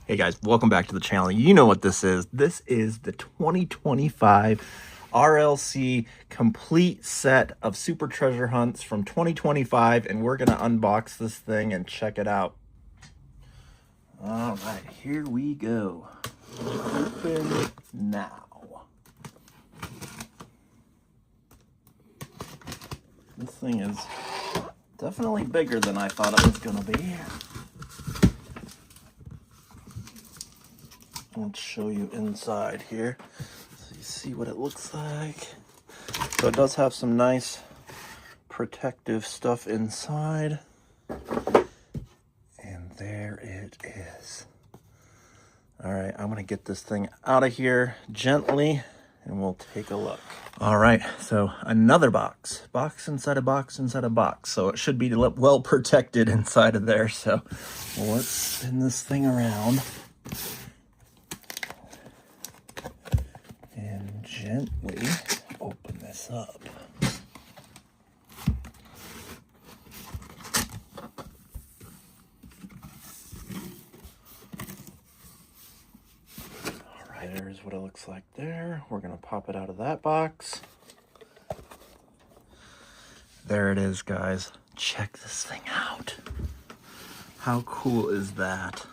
Hey guys, welcome back to the channel. You know what this is. This is the 2025 RLC complete set of Super Treasure Hunts from 2025, and we're gonna unbox this thing and check it out. All right, here we go. Open now. This thing is definitely bigger than I thought it was gonna be. Let's show you inside here so you see what it looks like. So it does have some nice protective stuff inside. And there it is. All right, I'm gonna get this thing out of here gently and we'll take a look. All right, so another box inside a box inside a box. So it should be well protected inside of there. So let's spin this thing around. Gently open this up. All right, there's what it looks like there. We're gonna pop it out of that box. There it is, guys. Check this thing out. How cool is that?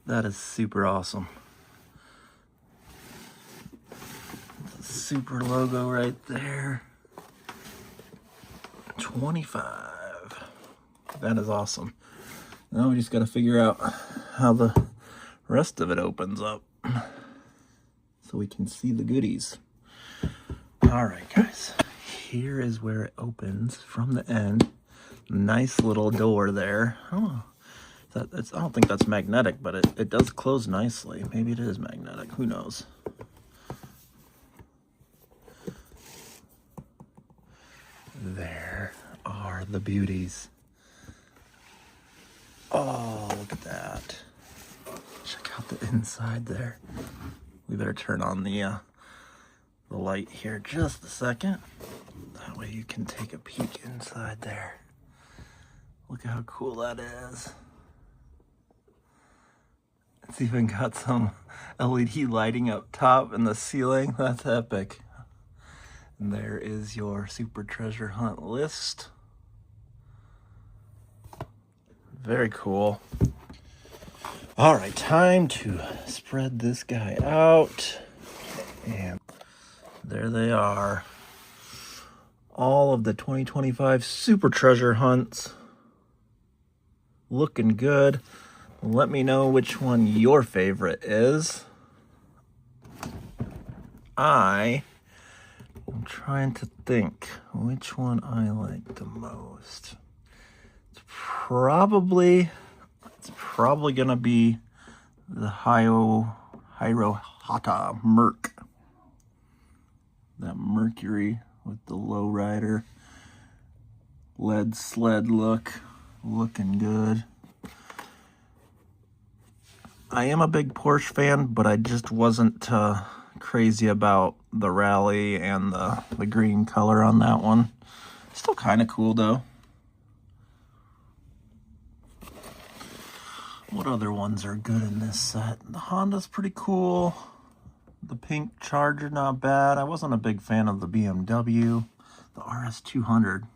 That is super awesome. Super logo right there. 25. That is awesome. Now we just got to figure out how the rest of it opens up so we can see the goodies. All right, guys. Here is where it opens from the end. Nice little door there. Oh, I don't think that's magnetic, but it does close nicely. Maybe it is magnetic. Who knows? There are the beauties. Oh, look at that. Check out the inside there. We better turn on the light here just a second. That way you can take a peek inside there. Look at how cool that is. It's even got some LED lighting up top in the ceiling. That's epic. And there is your Super Treasure Hunt list. Very cool. All right, time to spread this guy out. And there they are. All of the 2025 Super Treasure Hunts. Looking good. Let me know which one your favorite is. I'm trying to think which one I like the most. It's probably gonna be the Hirohata Merc. That Mercury with the lowrider lead sled look, looking good. I am a big Porsche fan, but I just wasn't crazy about the rally and the green color on that one. Still kind of cool though. What other ones are good in this set? The Honda's pretty cool. The pink Charger, not bad. I wasn't a big fan of the BMW. The RS200,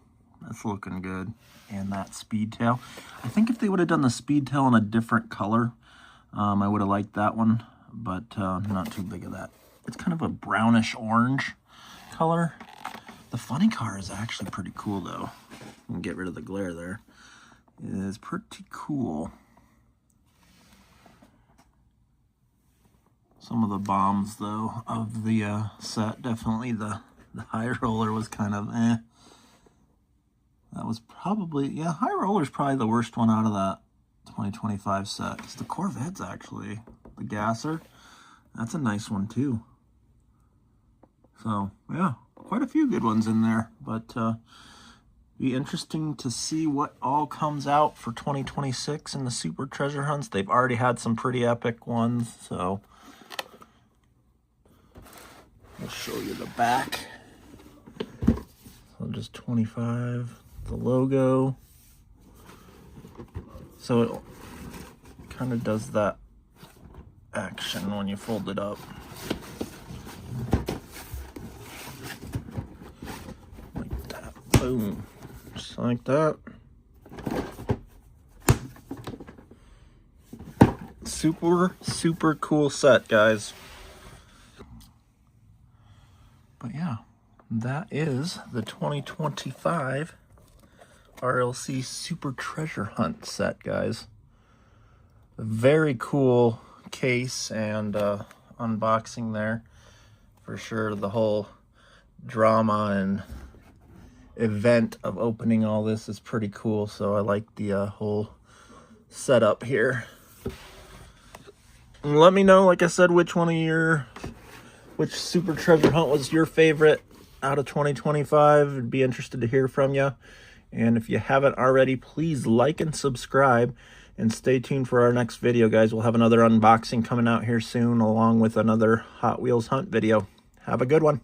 that's looking good. And that Speedtail. I think if they would have done the Speedtail in a different color, I would have liked that one, but not too big of that. It's kind of a brownish orange color. The funny car is actually pretty cool though. I'll get rid of the glare there. It is pretty cool. Some of the bombs though of the set, definitely the high roller was kind of eh. That was probably, yeah, high roller is probably the worst one out of that 2025 set. Because the Corvette's actually, the gasser, that's a nice one too. So, yeah, quite a few good ones in there, but be interesting to see what all comes out for 2026 in the Super Treasure Hunts. They've already had some pretty epic ones, so I'll show you the back. So just 25, the logo. So it kind of does that action when you fold it up. Like that. Boom. Just like that. Super cool set, guys. But yeah, that is the 2025 RLC Super Treasure Hunt set, guys. A very cool case and unboxing there. For sure, the whole drama and event of opening all this is pretty cool. So I like the whole setup here. And let me know, like I said, which Super Treasure Hunt was your favorite out of 2025. I'd be interested to hear from you. And if you haven't already, please like and subscribe. And stay tuned for our next video, guys. We'll have another unboxing coming out here soon, along with another Hot Wheels Hunt video. Have a good one.